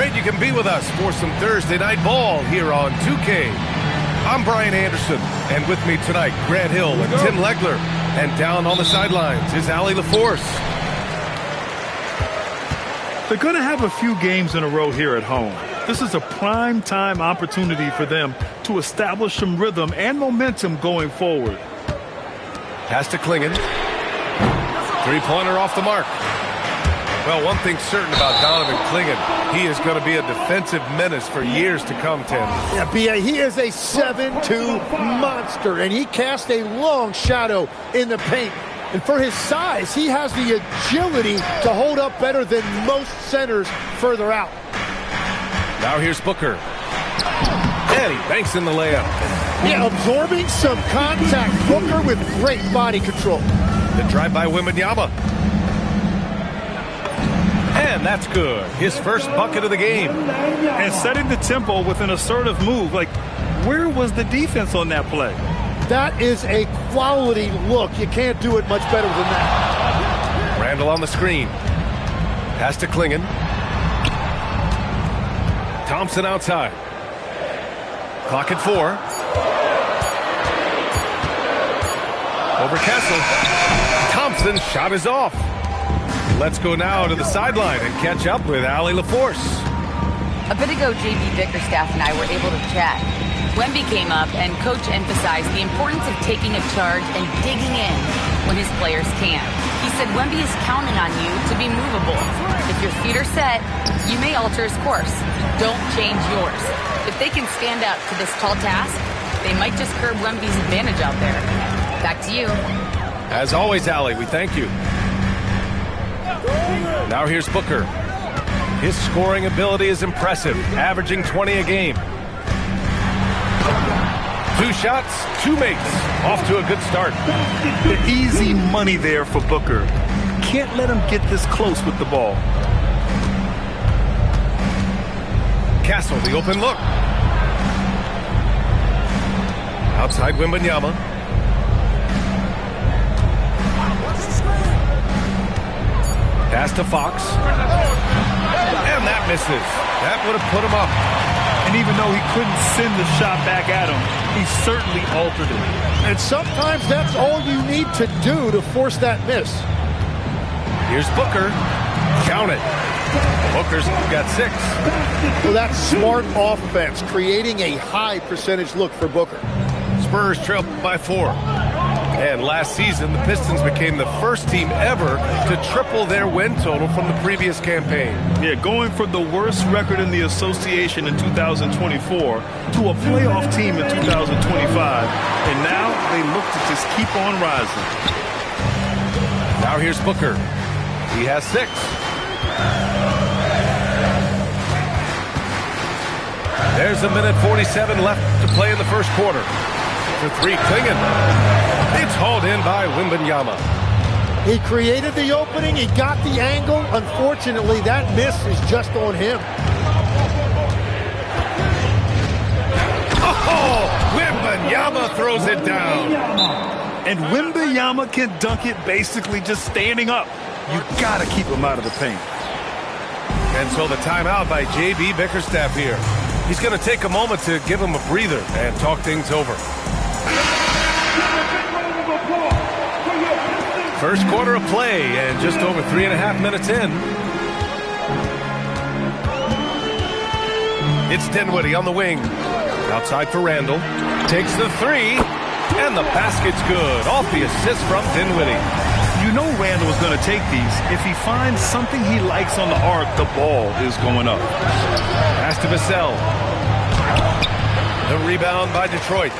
Great you can be with us for some Thursday night ball here on 2K. I'm Brian Anderson, and with me tonight, Grant Hill and Tim Legler. And down on the sidelines is Allie LaForce. They're going to have a few games in a row here at home. This is a prime time opportunity for them to establish some rhythm and momentum going forward. Pass to Klingen. Three-pointer off the mark. Well, one thing's certain about Donovan Klingen. He is going to be a defensive menace for years to come, Tim. Yeah, B.A., he is a 7'2" monster, and he casts a long shadow in the paint. And for his size, he has the agility to hold up better than most centers further out. Now here's Booker. And he banks in the layup. Yeah, absorbing some contact. Booker with great body control. The drive by Wembanyama. And that's good. His first bucket of the game. And setting the tempo with an assertive move. Like, where was the defense on that play? That is a quality look. You can't do it much better than that. Randall on the screen. Pass to Klingen. Thompson outside. Clock at 4. Over Kessel. Thompson's shot is off. Let's go now to the sideline and catch up with Allie LaForce. A bit ago, J.B. Bickerstaff and I were able to chat. Wemby came up and Coach emphasized the importance of taking a charge and digging in when his players can't. He said Wemby is counting on you to be movable. If your feet are set, you may alter his course. Don't change yours. If they can stand up to this tall task, they might just curb Wemby's advantage out there. Back to you. As always, Allie, we thank you. Now here's Booker. His scoring ability is impressive, averaging 20 a game. 2 shots, 2 makes. Off to a good start. The easy money there for Booker. Can't let him get this close with the ball. Castle, the open look. Outside Wembanyama. Pass to Fox. And that misses. That would have put him up. And even though he couldn't send the shot back at him, he certainly altered it. And sometimes that's all you need to do to force that miss. Here's Booker. Count it. Booker's got 6. Well, that's smart offense, creating a high percentage look for Booker. Spurs trail by 4. And last season, the Pistons became the first team ever to triple their win total from the previous campaign. Yeah, going from the worst record in the association in 2024 to a playoff team in 2025. And now they look to just keep on rising. Now here's Booker. He has 6. There's a minute 47 left to play in the first quarter. For 3, Klingen. It's hauled in by Wembanyama. He created the opening. He got the angle. Unfortunately, that miss is just on him. Oh, Wembanyama throws it down. And Wembanyama can dunk it basically just standing up. You got to keep him out of the paint. And so the timeout by J.B. Bickerstaff here. He's going to take a moment to give him a breather and talk things over. First quarter of play and just over 3.5 minutes in. It's Dinwiddie on the wing. Outside for Randall. Takes the 3. And the basket's good. Off the assist from Dinwiddie. You know Randall's going to take these. If he finds something he likes on the arc, the ball is going up. Pass to Vassell. The rebound by Detroit.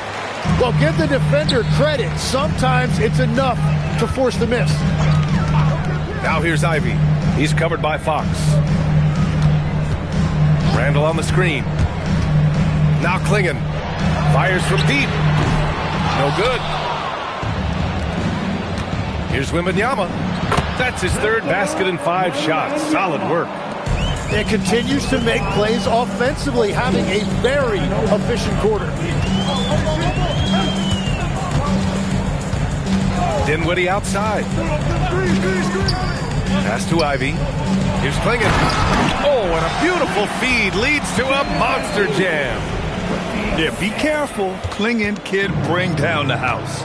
Well, give the defender credit. Sometimes it's enough to force the miss. Now here's Ivy. He's covered by Fox. Randall on the screen. Now Klingen. Fires from deep. No good. Here's Wembanyama. That's his 3rd basket in 5 shots. Solid work. And continues to make plays offensively, having a very efficient quarter. Dinwiddie outside. Pass to Ivy. Here's Klingon. Oh, and a beautiful feed leads to a monster jam. Yeah, be careful. Klingon kid bring down the house.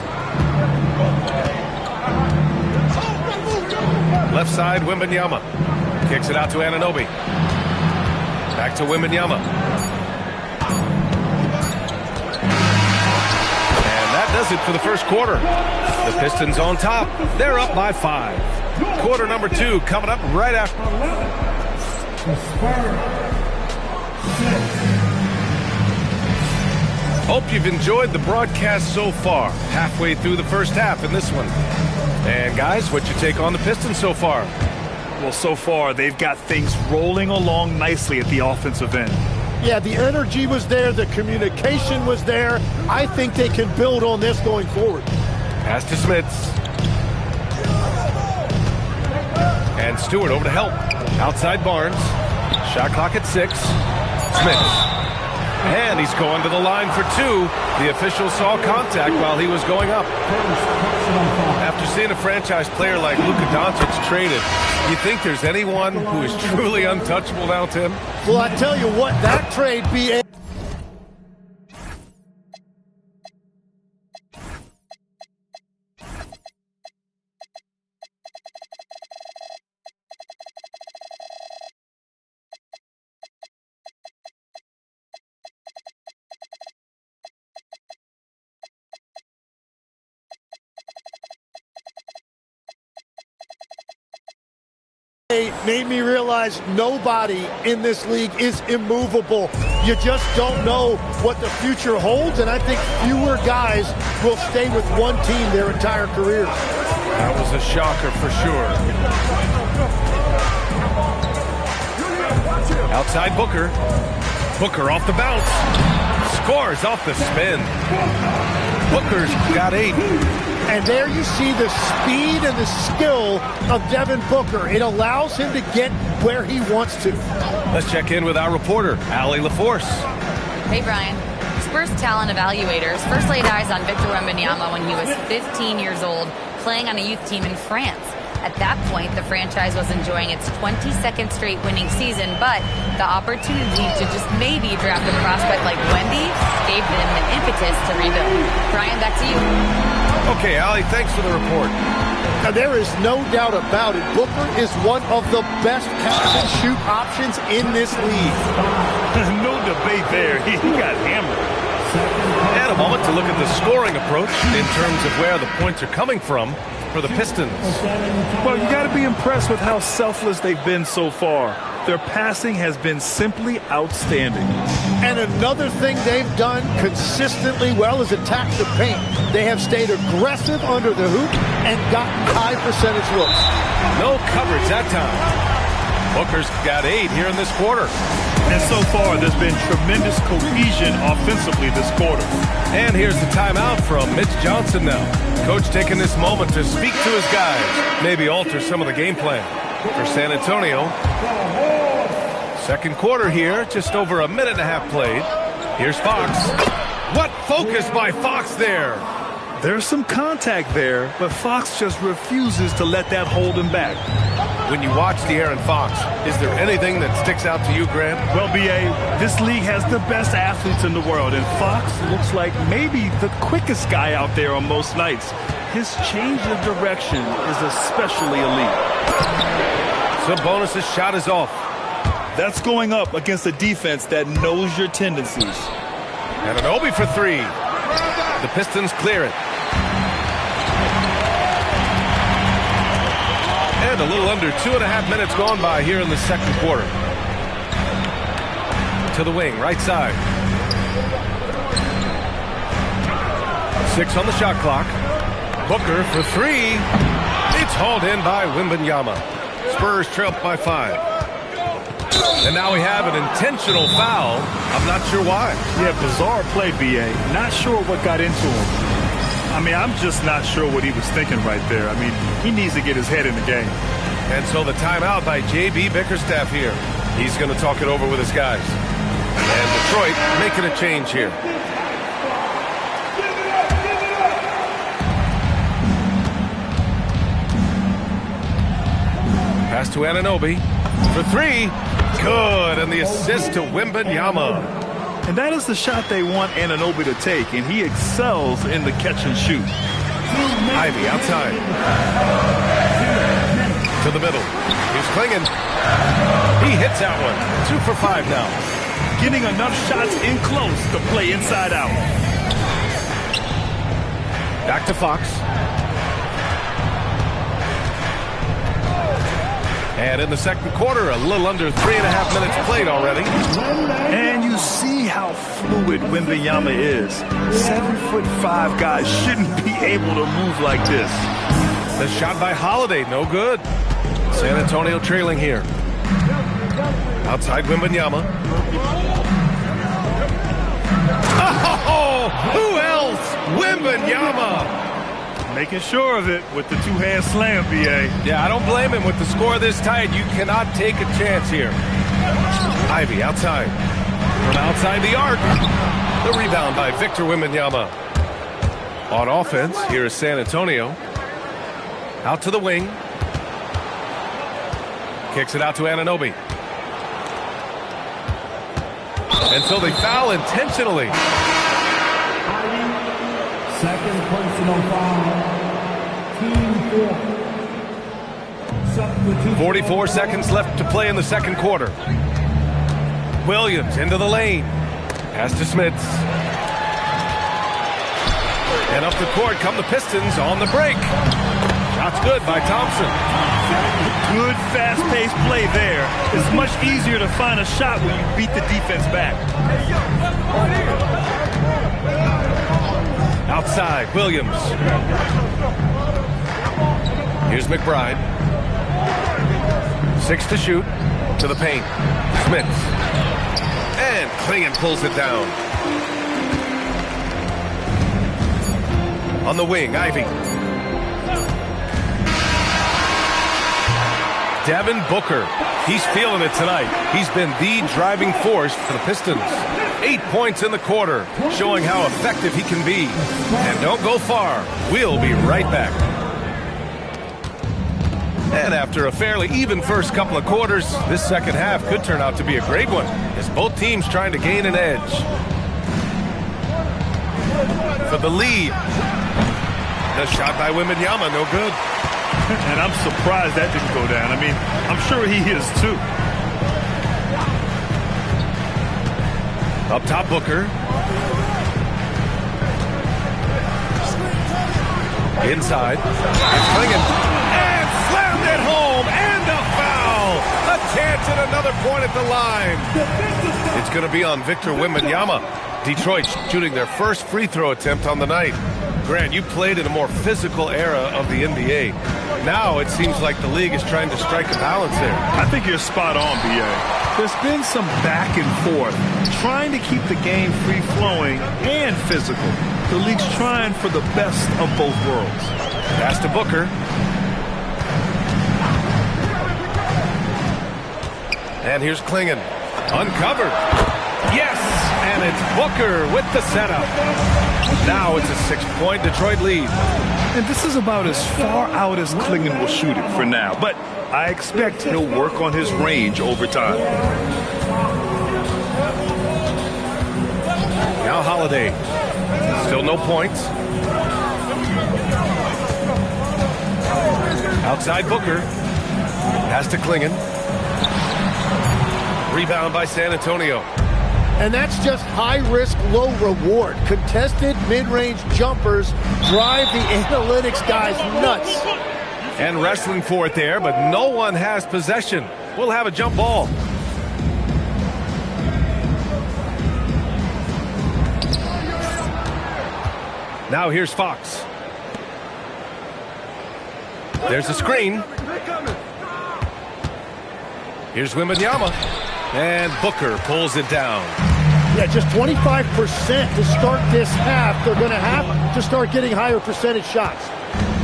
Left side, Wembanyama. Kicks it out to Anunoby. Back to Wembanyama. And that does it for the first quarter. The Pistons on top. They're up by 5. Quarter number 2 coming up right after. Hope you've enjoyed the broadcast so far. Halfway through the first half in this one. And guys, what's your take on the Pistons so far? Well, so far, they've got things rolling along nicely at the offensive end. Yeah, the energy was there. The communication was there. I think they can build on this going forward. Pass to Smits. And Stewart over to help. Outside Barnes. Shot clock at 6. Smits. And he's going to the line for 2. The official saw contact while he was going up. After seeing a franchise player like Luka Doncic traded, you think there's anyone who is truly untouchable now, Tim? Well, I tell you what, that trade be a... made me realize nobody in this league is immovable. You just don't know what the future holds, and I think fewer guys will stay with one team their entire careers. That was a shocker for sure. Outside Booker. Booker off the bounce. Scores off the spin. Booker's got 8. And there you see the speed and the skill of Devin Booker. It allows him to get where he wants to. Let's check in with our reporter, Allie LaForce. Hey, Brian. Spurs talent evaluators first laid eyes on Victor Wembanyama when he was 15 years old, playing on a youth team in France. At that point, the franchise was enjoying its 22nd straight winning season, but the opportunity to just maybe draft a prospect like Wemby gave them the impetus to rebuild. Brian, back to you. Okay, Allie, thanks for the report. Now, there is no doubt about it. Booker is one of the best catch-and-shoot options in this league. No debate there. He got hammered. And a moment to look at the scoring approach in terms of where the points are coming from for the Pistons. Well, you got to be impressed with how selfless they've been so far. Their passing has been simply outstanding. And another thing they've done consistently well is attack the paint. They have stayed aggressive under the hoop and gotten high percentage looks. No coverage that time. Booker's got 8 here in this quarter. And so far, there's been tremendous cohesion offensively this quarter. And here's the timeout from Mitch Johnson now. Coach taking this moment to speak to his guys, maybe alter some of the game plan for San Antonio. Second quarter here, just over a minute and a half played. Here's Fox. What focus by Fox there? There's some contact there, but Fox just refuses to let that hold him back. When you watch De'Aaron Fox, is there anything that sticks out to you, Grant? Well, B.A., this league has the best athletes in the world, and Fox looks like maybe the quickest guy out there on most nights. His change of direction is especially elite. Sabonis' shot is off. That's going up against a defense that knows your tendencies. And an Obi for 3. The Pistons clear it. And a little under 2.5 minutes gone by here in the second quarter. To the wing, right side. 6 on the shot clock. Booker for 3. It's hauled in by Wembanyama. Spurs trail by 5. And now we have an intentional foul. I'm not sure why. Yeah, bizarre play, B.A. Not sure what got into him. I mean, I'm just not sure what he was thinking right there. I mean, he needs to get his head in the game. And so the timeout by J.B. Bickerstaff here. He's going to talk it over with his guys. And Detroit making a change here. Pass to Anunoby for three. Good, and the assist to Wembanyama. And that is the shot they want Anunoby to take, and he excels in the catch and shoot. Ivy outside. To the middle. Here's Klingon. He hits that one. 2 for 5 now. Getting enough shots in close to play inside out. Back to Fox. And in the second quarter, a little under 3.5 minutes played already. And you see how fluid Wembanyama is. 7'5" guys shouldn't be able to move like this. The shot by Holiday, no good. San Antonio trailing here. Outside Wembanyama. Oh, who else? Wembanyama. Making sure of it with the two-hand slam, B.A. Yeah, I don't blame him. With the score this tight, you cannot take a chance here. Ivy outside. From outside the arc. The rebound by Victor Wembanyama. On offense, here is San Antonio. Out to the wing. Kicks it out to Anunoby. And so they foul intentionally. Second personal foul. Team 4. 44 seconds left to play in the second quarter. Williams into the lane. Pass to Smits. And up the court come the Pistons on the break. Shot's good by Thompson. Good fast-paced play there. It's much easier to find a shot when you beat the defense back. Outside, Williams. Here's McBride. 6 to shoot. To the paint. Smits. And Klingon pulls it down. On the wing, Ivy. Devin Booker. He's feeling it tonight. He's been the driving force for the Pistons. 8 points in the quarter, showing how effective he can be. And don't go far. We'll be right back. And after a fairly even first couple of quarters, this second half could turn out to be a great one, as both teams trying to gain an edge. For the lead. The shot by Wembanyama, no good. And I'm surprised that didn't go down. I mean, I'm sure he is too. Up top, Booker. Inside. It's Klingon. And slammed it home. And a foul. A chance at another point at the line. It's going to be on Victor Wembanyama. Detroit shooting their first free throw attempt on the night. Grant, you played in a more physical era of the NBA. Now it seems like the league is trying to strike a balance there. I think you're spot on, B.A. There's been some back and forth, trying to keep the game free-flowing and physical. The league's trying for the best of both worlds. Pass to Booker. And here's Klingon. Uncovered. Yes! And it's Booker with the setup. Now it's a 6-point Detroit lead. And this is about as far out as Klingon will shoot it for now. But I expect he'll work on his range over time. Now Holiday. Still no points. Outside Booker. Pass to Klingon. Rebound by San Antonio. And that's just high-risk, low-reward. Contested mid-range jumpers drive the analytics guys nuts. And wrestling for it there, but no one has possession. We'll have a jump ball. Now here's Fox. There's a screen. Here's Wembanyama. And Booker pulls it down. Yeah, just 25% to start this half. They're going to have to start getting higher percentage shots.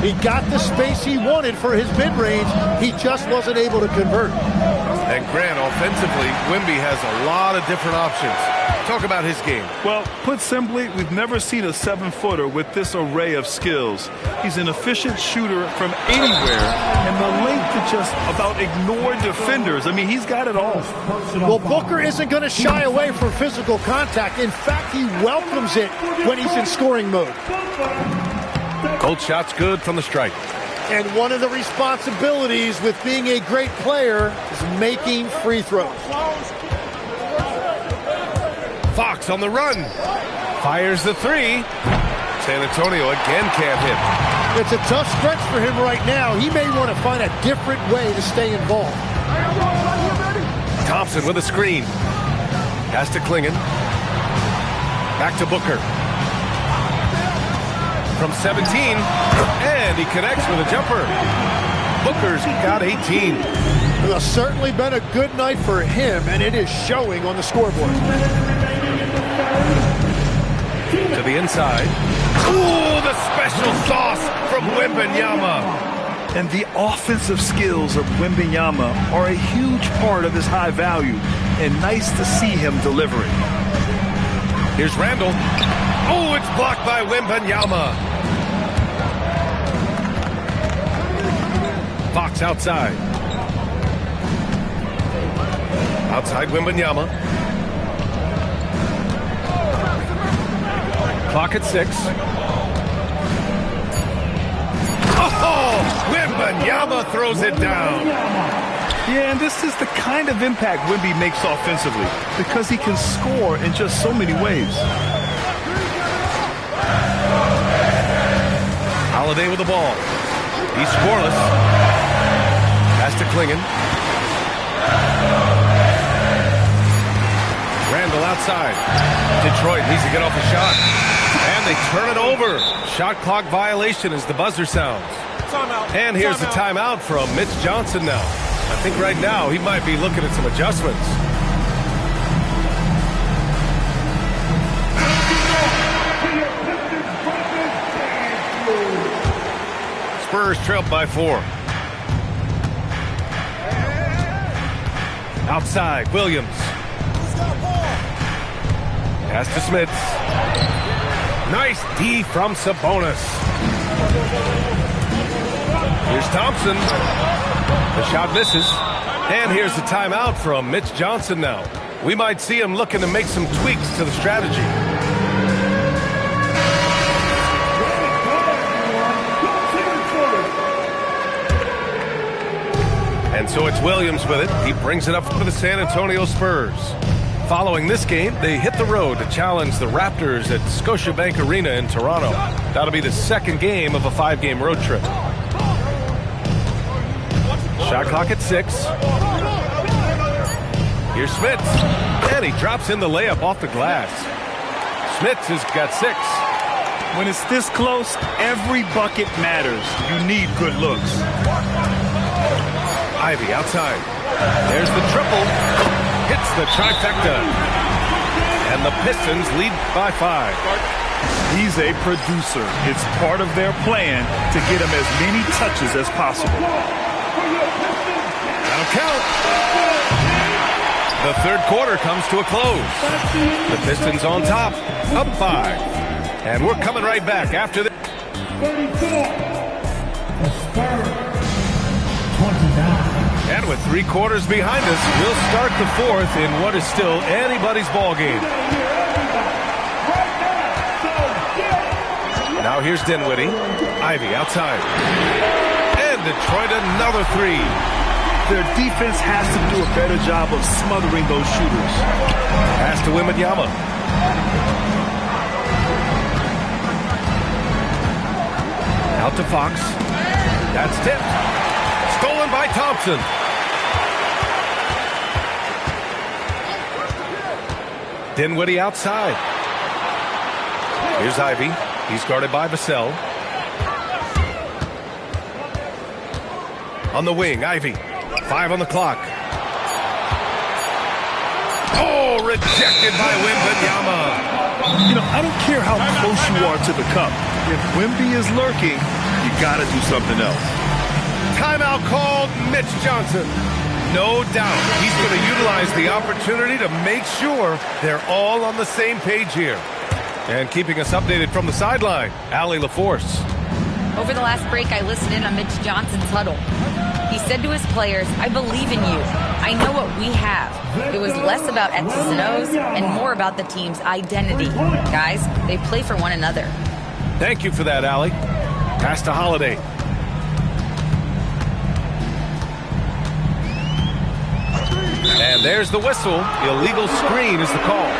He got the space he wanted for his mid-range. He just wasn't able to convert. And Grant, offensively, Wemby has a lot of different options. Talk about his game. Well, put simply, we've never seen a 7-footer with this array of skills. He's an efficient shooter from anywhere, and the length to just about ignore defenders. I mean, he's got it all. Well, Booker isn't going to shy away from physical contact. In fact, he welcomes it when he's in scoring mode. Cold shot's good from the stripe. And one of the responsibilities with being a great player is making free throws. Fox on the run. Fires the three. San Antonio again can't hit. It's a tough stretch for him right now. He may want to find a different way to stay involved. Thompson with a screen. Pass to Klingon. Back to Booker. From 17. And he connects with a jumper. Booker's got 18. Well, certainly been a good night for him, and it is showing on the scoreboard. To the inside. Ooh, the special sauce from Wembanyama. And the offensive skills of Wembanyama are a huge part of his high value, and nice to see him delivering. Here's Randall. Oh, it's blocked by Wembanyama. Fox outside. Outside Wembanyama. Clock at 6. Oh, Wembanyama throws it down. Yeah, and this is the kind of impact Wemby makes offensively because he can score in just so many ways. Holiday with the ball. He's scoreless. Pass to Klingon. Randall outside. Detroit needs to get off a shot. And they turn it over. Shot clock violation as the buzzer sounds. And here's the timeout from Mitch Johnson now. I think right now he might be looking at some adjustments. Spurs trailed by 4. Outside, Williams. Pass to Smith. Nice D from Sabonis. Here's Thompson. The shot misses. And here's the timeout from Mitch Johnson now. We might see him looking to make some tweaks to the strategy. And so it's Williams with it. He brings it up for the San Antonio Spurs. Following this game, they hit the road to challenge the Raptors at Scotiabank Arena in Toronto. That'll be the second game of a 5-game road trip. Shot clock at 6. Here's Smith. And he drops in the layup off the glass. Smith has got 6. When it's this close, every bucket matters. You need good looks. Ivy outside. There's the triple. Hits the trifecta. And the Pistons lead by 5. He's a producer. It's part of their plan to get him as many touches as possible. That'll count. The third quarter comes to a close. The Pistons on top, up 5. And we're coming right back after this. 29. And with 3 quarters behind us, we'll start the 4th in what is still anybody's ball game. Now here's Dinwiddie. Ivy outside. And Detroit another 3. Their defense has to do a better job of smothering those shooters. Pass to Wembanyama. Out to Fox. That's tipped. Stolen by Thompson. Dinwiddie outside. Here's Ivy. He's guarded by Vassell. On the wing, Ivy. 5 on the clock. Oh, rejected by Wembanyama. You know, I don't care how close you are to the cup. If Wemby is lurking, you got to do something else. Timeout called. Mitch Johnson. No doubt he's going to utilize the opportunity to make sure they're all on the same page here. And keeping us updated from the sideline, Allie LaForce. Over the last break, I listened in on Mitch Johnson's huddle. He said to his players, "I believe in you. I know what we have." It was less about X's and O's and more about the team's identity. Guys, they play for one another. Thank you for that, Allie. Pass to Holiday. And there's the whistle. Illegal screen is the call.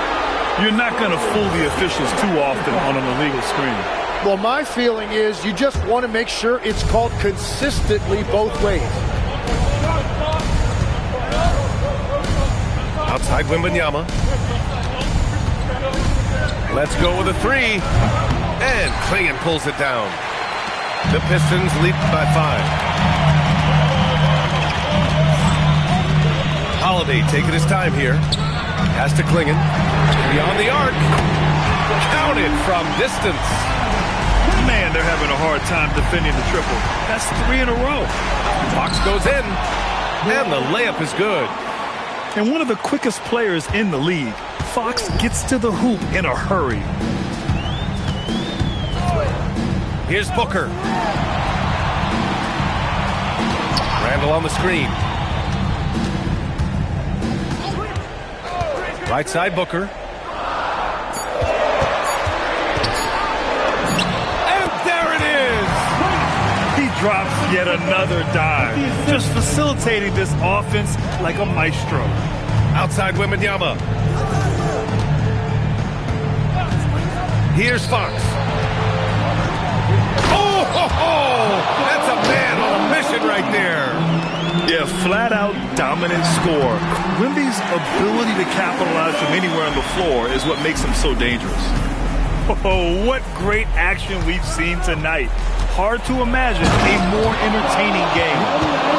You're not going to fool the officials too often on an illegal screen. Well, my feeling is you just want to make sure it's called consistently both ways. Outside Wembanyama. Let's go with a three. And Clingan pulls it down. The Pistons lead by 5. Holiday taking his time here. Pass to Clingan. Beyond the arc. Counted from distance. Man, they're having a hard time defending the triple. That's 3 in a row. Fox goes in. And the layup is good. And one of the quickest players in the league, Fox gets to the hoop in a hurry. Here's Booker. Randall on the screen. Right side Booker. And there it is! He drops yet another dive, just facilitating this offense like a maestro. Outside Wembanyama. Here's Fox. Oh, ho, ho! That's a man on a mission right there. Yeah, flat-out dominant score. Wemby's ability to capitalize from anywhere on the floor is what makes him so dangerous. Oh, what great action we've seen tonight. Hard to imagine a more entertaining game.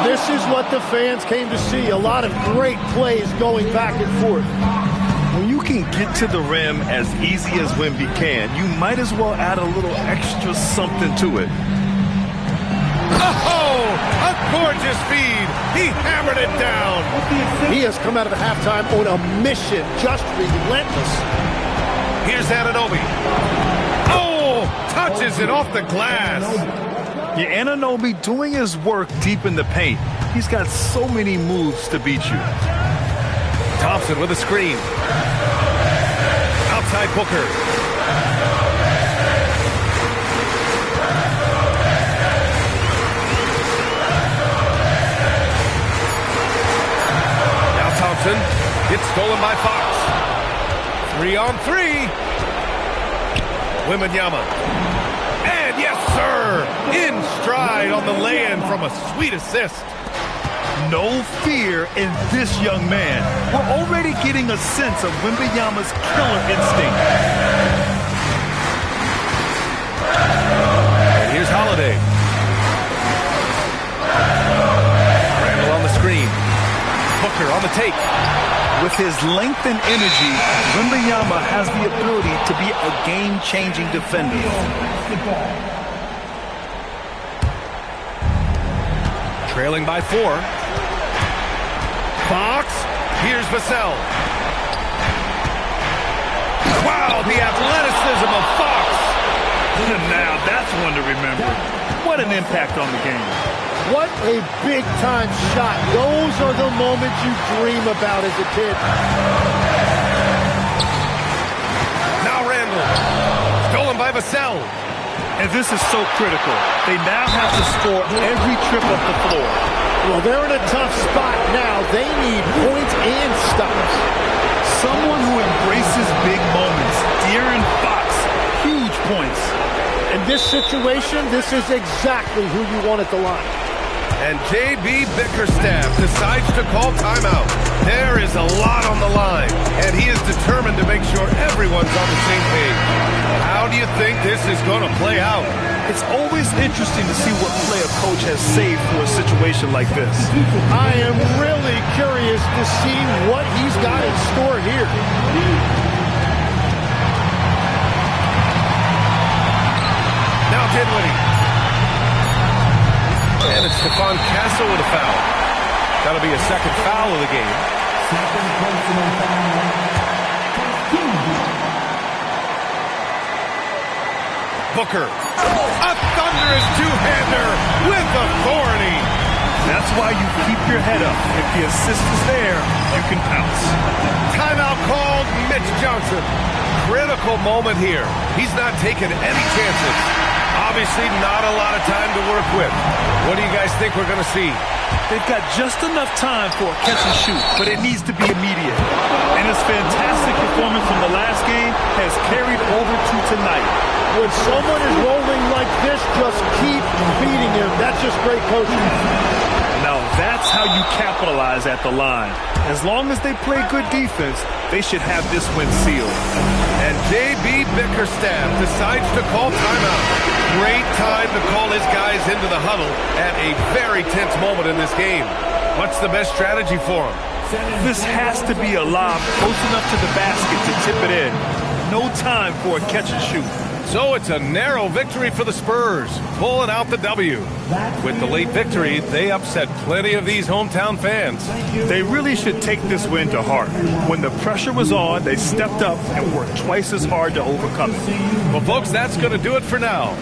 This is what the fans came to see. A lot of great plays going back and forth. When you can get to the rim as easy as Wemby can, you might as well add a little extra something to it. Oh, a gorgeous feed. He hammered it down. He has come out of the halftime on a mission, just relentless. Here's Anunoby. Oh, touches it off the glass. Yeah, Anunoby doing his work deep in the paint. He's got so many moves to beat you. Thompson with a screen. Outside Booker. Now Thompson gets stolen by Fox. 3 on 3. Wembanyama. And yes, sir, in stride on the lay-in from a sweet assist. No fear in this young man. We're already getting a sense of Wembanyama's killer instinct. And here's Holiday. Randall on the screen. Booker on the take. With his length and energy, Wembanyama has the ability to be a game-changing defender. Trailing by 4. Fox. Here's Vassell. Wow, the athleticism of Fox. Now that's one to remember. What an impact on the game. What a big-time shot. Those are the moments you dream about as a kid. Now Randall. Stolen by Vassell. And this is so critical. They now have to score every trip up the floor. Well, they're in a tough spot now. They need points and stops. Someone who embraces big moments. De'Aaron Fox, huge points. In this situation, this is exactly who you want at the line. And J.B. Bickerstaff decides to call timeout. There is a lot on the line, and he is determined to make sure everyone's on the same page. How do you think this is going to play out? It's always interesting to see what play a coach has saved for a situation like this. I am really curious to see what he's got in store here. Now Dinwiddie. And it's Stephon Castle with a foul. That'll be a second foul of the game. Second personal foul. Booker. A thunderous two-hander with authority. That's why you keep your head up. If the assist is there, you can pounce. Timeout called. Mitch Johnson. Critical moment here. He's not taking any chances. Obviously not a lot of time to work with. What do you guys think we're going to see? They've got just enough time for a catch and shoot, but it needs to be immediate. And his fantastic performance from the last game has carried over to tonight. When someone is rolling like this, just keep feeding him. That's just great coaching. Now that's how you capitalize at the line. As long as they play good defense, they should have this win sealed. And J.B. Bickerstaff decides to call timeout. Great time to call his guys into the huddle at a very tense moment in this game. What's the best strategy for him? This has to be a lob close enough to the basket to tip it in. No time for a catch and shoot. So it's a narrow victory for the Spurs, pulling out the W. With the late victory, they upset plenty of these hometown fans. They really should take this win to heart. When the pressure was on, they stepped up and worked twice as hard to overcome it. Well, folks, that's going to do it for now.